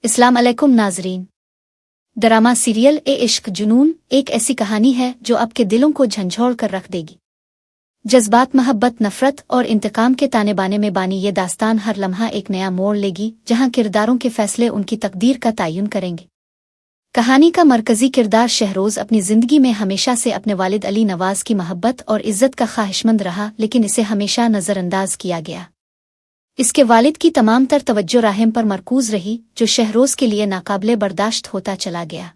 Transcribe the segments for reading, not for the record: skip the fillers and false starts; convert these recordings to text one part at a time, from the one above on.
अस्सलाम अलैकुम नाजरीन। ड्रामा सीरियल ए इश्क जुनून एक ऐसी कहानी है जो आपके दिलों को झंझोड़ कर रख देगी। जज्बात, मोहब्बत, नफरत और इंतकाम के ताने बाने में बानी ये दास्तान हर लम्हा एक नया मोड़ लेगी, जहां किरदारों के फैसले उनकी तकदीर का तयन करेंगे। कहानी का मरकजी किरदार शहरोज अपनी जिंदगी में हमेशा से अपने वालिद अली नवाज की मोहब्बत और इज्जत का ख्वाहिशमंद रहा, लेकिन इसे हमेशा नज़रअंदाज किया गया। इसके वालिद की तमाम तर तवज्जो राहिम पर मरकूज रही, जो शहरोज के लिए नाकाबिले बर्दाश्त होता चला गया।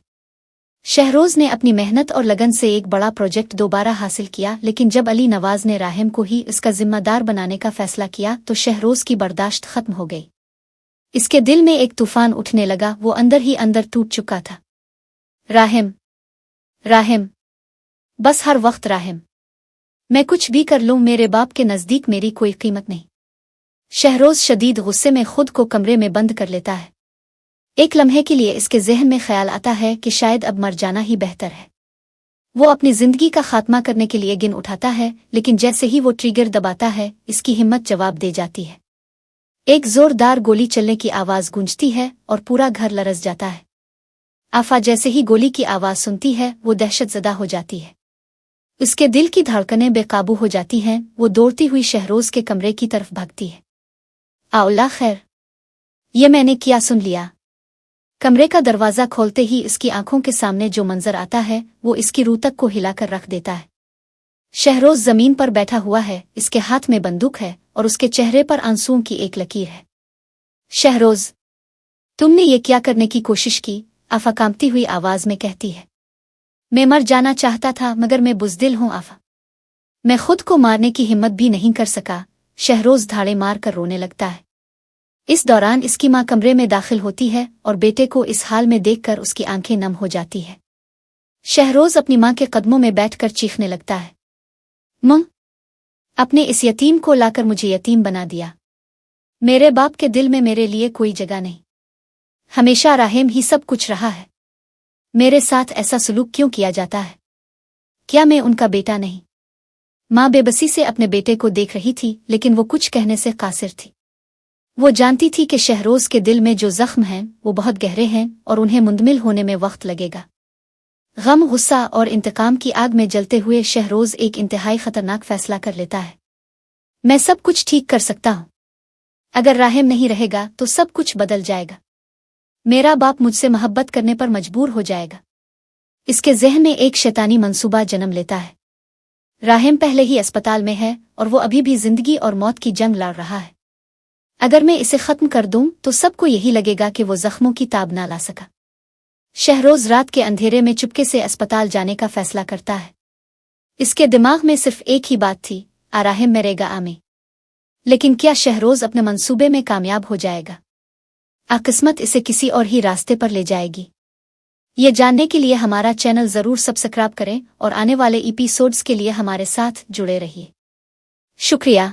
शहरोज ने अपनी मेहनत और लगन से एक बड़ा प्रोजेक्ट दोबारा हासिल किया, लेकिन जब अली नवाज ने राहिम को ही इसका जिम्मेदार बनाने का फैसला किया तो शहरोज की बर्दाश्त खत्म हो गई। इसके दिल में एक तूफान उठने लगा, वो अंदर ही अंदर टूट चुका था। राहिम, राहिम, बस हर वक्त राहिम। मैं कुछ भी कर लूं, मेरे बाप के नज़दीक मेरी कोई कीमत नहीं। शहरोज शदीद गुस्से में खुद को कमरे में बंद कर लेता है। एक लम्हे के लिए इसके जहन में ख्याल आता है कि शायद अब मर जाना ही बेहतर है। वो अपनी जिंदगी का खात्मा करने के लिए गिन उठाता है, लेकिन जैसे ही वो ट्रिगर दबाता है, इसकी हिम्मत जवाब दे जाती है। एक जोरदार गोली चलने की आवाज गूंजती है और पूरा घर लरस जाता है। आफा जैसे ही गोली की आवाज सुनती है, वो दहशतजदा हो जाती है। उसके दिल की धड़कनें बेकाबू हो जाती हैं। वो दौड़ती हुई शहरोज के कमरे की तरफ भागती है। आउला खैर, ये मैंने क्या सुन लिया। कमरे का दरवाज़ा खोलते ही इसकी आंखों के सामने जो मंजर आता है वो इसकी रूह तक को हिलाकर रख देता है। शहरोज जमीन पर बैठा हुआ है, इसके हाथ में बंदूक है और उसके चेहरे पर आंसुओं की एक लकीर है। शहरोज, तुमने ये क्या करने की कोशिश की? आफा कांपती हुई आवाज में कहती है। मैं मर जाना चाहता था, मगर मैं बुज़दिल हूं आफा। मैं खुद को मारने की हिम्मत भी नहीं कर सका। शहरोज धाड़े मार कर रोने लगता है। इस दौरान इसकी मां कमरे में दाखिल होती है और बेटे को इस हाल में देखकर उसकी आंखें नम हो जाती है। शहरोज अपनी मां के कदमों में बैठकर चीखने लगता है। मां, अपने इस यतीम को लाकर मुझे यतीम बना दिया। मेरे बाप के दिल में मेरे लिए कोई जगह नहीं। हमेशा राहिम ही सब कुछ रहा है। मेरे साथ ऐसा सलूक क्यों किया जाता है? क्या मैं उनका बेटा नहीं? मां बेबसी से अपने बेटे को देख रही थी, लेकिन वो कुछ कहने से कासिर थी। वो जानती थी कि शहरोज के दिल में जो जख्म हैं वो बहुत गहरे हैं और उन्हें मुंदमिल होने में वक्त लगेगा। गम, गुस्सा और इंतकाम की आग में जलते हुए शहरोज एक इंतहाई खतरनाक फैसला कर लेता है। मैं सब कुछ ठीक कर सकता हूं। अगर राहिम नहीं रहेगा तो सब कुछ बदल जाएगा। मेरा बाप मुझसे मोहब्बत करने पर मजबूर हो जाएगा। इसके जहन में एक शैतानी मंसूबा जन्म लेता है। राहिम पहले ही अस्पताल में है और वो अभी भी जिंदगी और मौत की जंग लड़ रहा है। अगर मैं इसे खत्म कर दूं तो सबको यही लगेगा कि वो जख्मों की ताब ना ला सका। शहरोज रात के अंधेरे में चुपके से अस्पताल जाने का फैसला करता है। इसके दिमाग में सिर्फ एक ही बात थी, राहिम मरेगा आमे। लेकिन क्या शहरोज अपने मंसूबे में कामयाब हो जाएगा? किस्मत इसे किसी और ही रास्ते पर ले जाएगी? ये जानने के लिए हमारा चैनल जरूर सब्सक्राइब करें और आने वाले एपिसोड्स के लिए हमारे साथ जुड़े रहिए। शुक्रिया।